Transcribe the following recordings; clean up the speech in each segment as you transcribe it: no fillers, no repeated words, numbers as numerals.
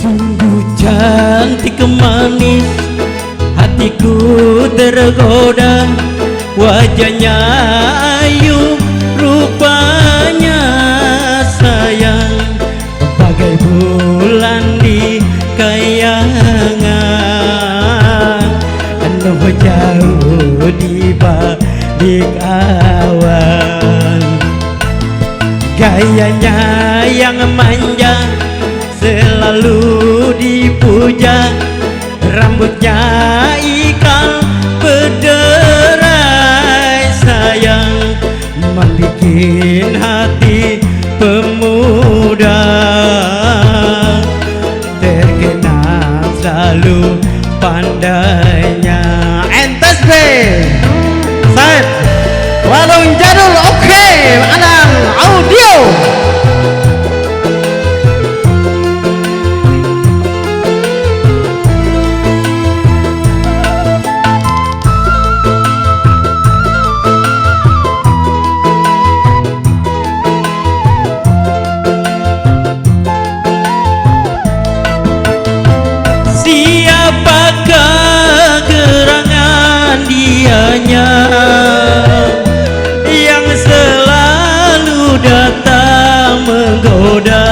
Sungguh cantik manis, hatiku tergoda. Wajahnya ayu, rupanya sayang, bagai bulan di kayangan. Jauh di balik awan, gayanya yang manja selalu dipuja. Rambutnya ikal berderai sayang, membikin hati pemuda terkenal selalu pandainya. Entes be Said warung jadul, oke, Anang Audio. Siapakah gerangan dianya yang selalu datang menggoda?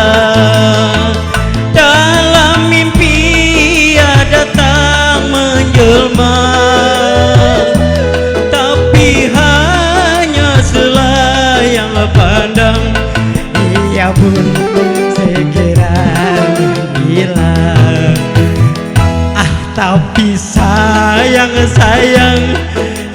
Dalam mimpi ia datang menjelma, tapi hanya selayang pandang. Ia pun segera hilang. Tapi sayang,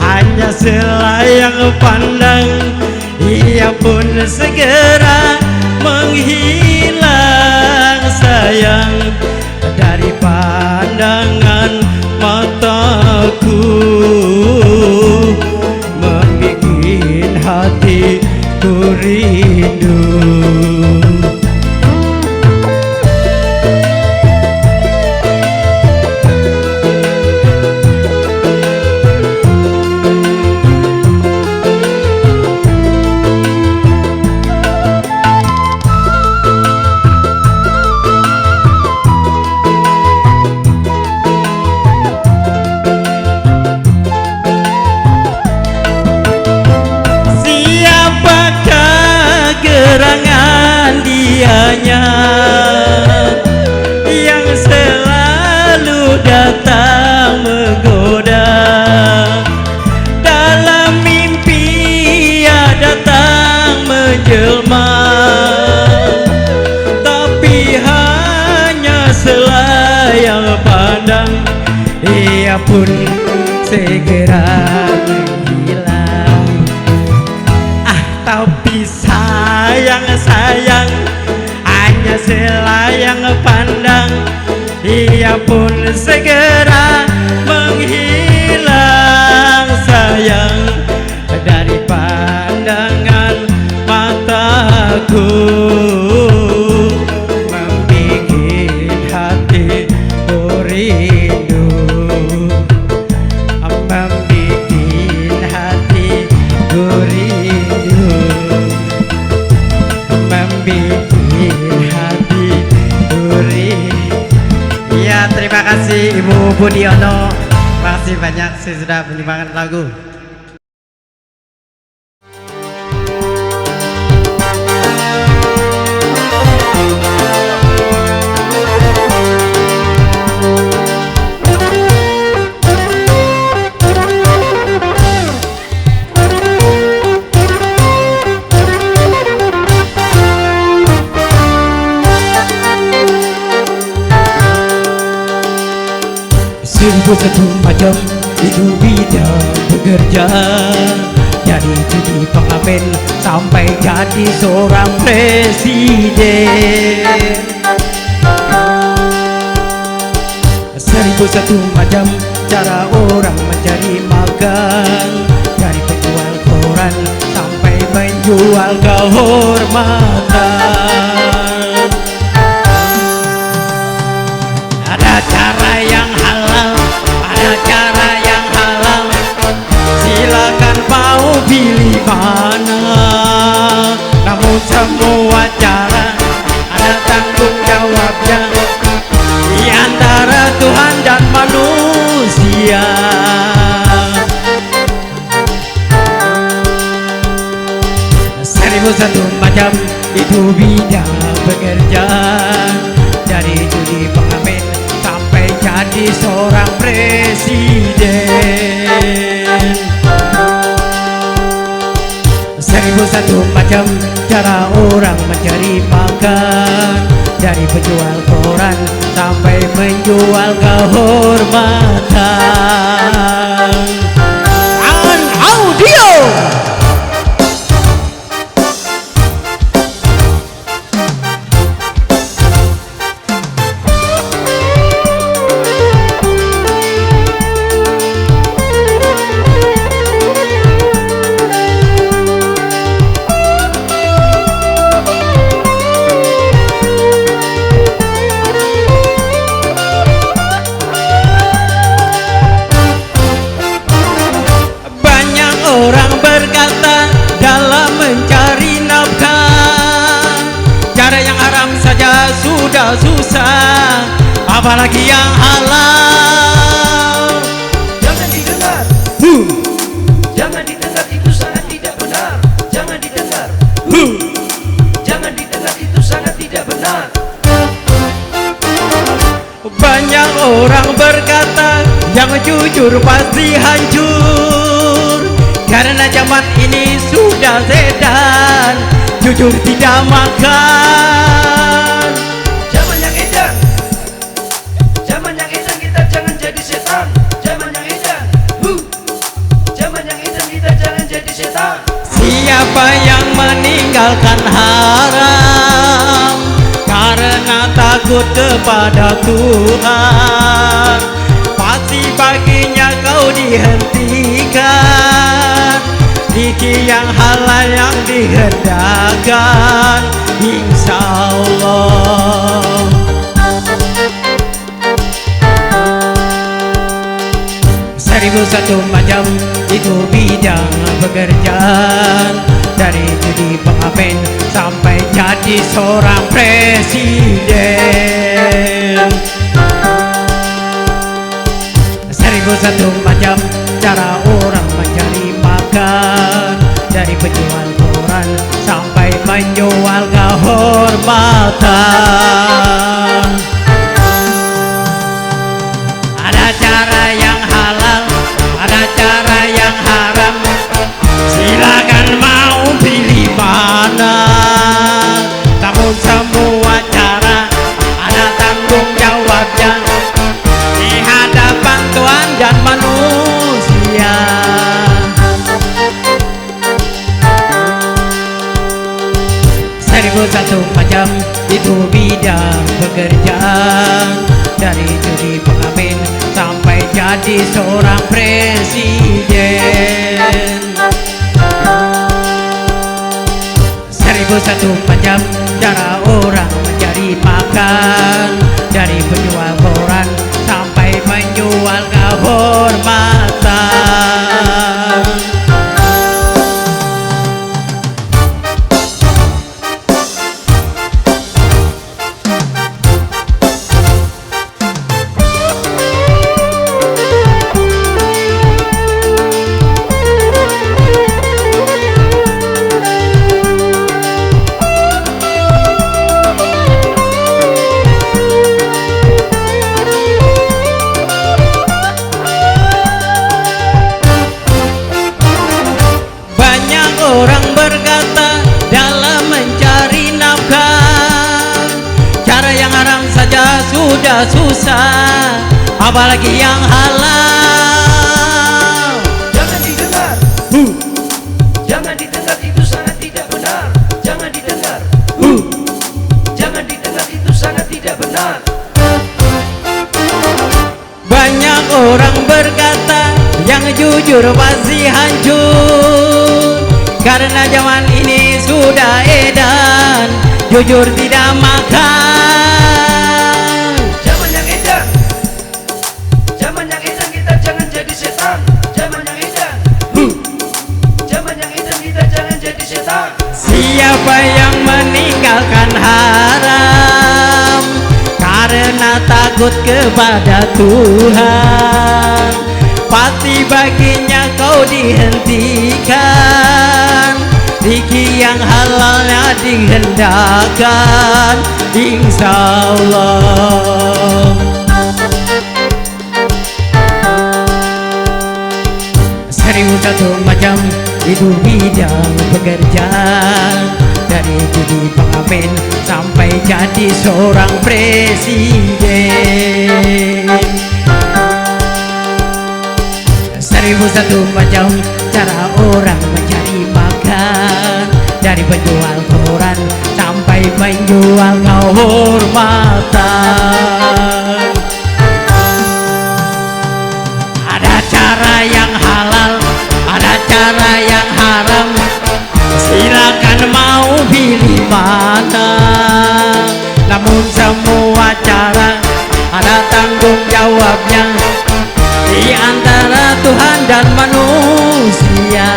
hanya selayang pandang. Ia pun segera menghilang sayang dari pandangan mataku, membikin hatiku rindu. Gerangan dianya yang selalu datang menggoda. Dalam mimpi ia datang menjelma, tapi hanya selayang pandang. Ia pun segera menghilang. Tapi sayang, hanya selayang pandang. Ia pun segera menghilang sayang dari pandangan mataku, membikin hatiku rindu, membikin hatiku rindu, membikin hati duri. Ya, terima kasih Ibu Budiono, makasih banyak saya sudah menyiapkan lagu. Satu macam itu bidang bekerja, jadi jadi pengamen sampai jadi seorang presiden. 1001 macam cara orang mencari makan, dari penjual koran sampai menjual kehormatan. Ada cara yang halal, ada cara yang halal, silakan mau pilih mana. Namun semua cara ada tanggung jawabnya, itu bidang pekerjaan. Dari judi pengamen sampai jadi seorang presiden. 1001 macam cara orang mencari makan. Dari penjual koran sampai menjual kehormatan. An audio. Orang berkata dalam mencari nafkah, cara yang haram saja sudah susah, apalagi yang halal. Jangan didengar, jangan didengar, itu sangat tidak benar. Jangan didengar, jangan didengar, itu sangat tidak benar. Banyak orang berkata yang jujur pasti hancur, karena zaman ini sudah sedan, jujur tidak makan. Zaman yang edan, zaman yang edan, kita jangan jadi setan. Zaman yang edan, zaman yang edan, kita jangan jadi setan. Siapa yang meninggalkan haram karena takut kepada Tuhan, pasti baginya kau dihentikan. Rezeki yang halal yang dihendakkan, insya Allah. Seribu satu macam itu bidang pekerjaan. Dari judi pengamen sampai jadi seorang presiden. 1001 macam cara orang mencari makan. Dari penjual koran sampai menjual kehormatan. Ada cara yang halal, ada cara yang haram. Silakan mau pilih mana. Namun semua cara ada tanggung jawabnya di hadapan Tuhan dan manusia. 1001 macam itu bidang pekerjaan. Dari judi pengamen sampai jadi seorang presiden. 1001 macam cara orang mencari makan. Dari penjual koran sampai menjual kehormatan. Orang berkata dalam mencari nafkah, cara yang haram saja sudah susah, apalagi yang halal. Jangan didengar, jangan didengar, itu sangat tidak benar. Jangan didengar, jangan didengar, itu sangat tidak benar. Banyak orang berkata yang jujur pasti hancur, karena zaman ini sudah edan, jujur tidak makan. Zaman yang edan, zaman yang edan, kita jangan jadi setan. Zaman yang edan, zaman yang edan, kita jangan jadi setan. Siapa yang meninggalkan haram karena takut kepada Tuhan, pasti baginya kau dihentikan. rezeki yang halalnya dihendakkan, insya Allah. Seribu satu macam itu bidang pekerjaan, dari jadi pengamen sampai jadi seorang presiden. Seribu satu macam cara orang mencari makan, dari penjual koran sampai menjual kehormatan. Ada cara yang halal, ada cara yang haram, silakan mau pilih mana. Namun semua cara ada tanggung jawabnya di antara Tuhan dan manusia.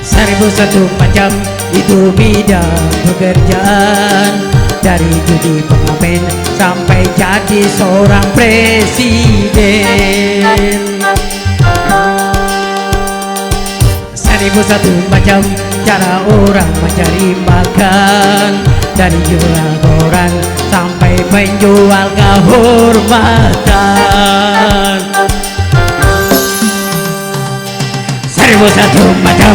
Seribu satu macam itu bidang pekerjaan, dari jadi pengamen sampai jadi seorang presiden. Seribu satu macam cara orang mencari makan, dari jual koran sampai menjual kehormatan. Seribu satu macam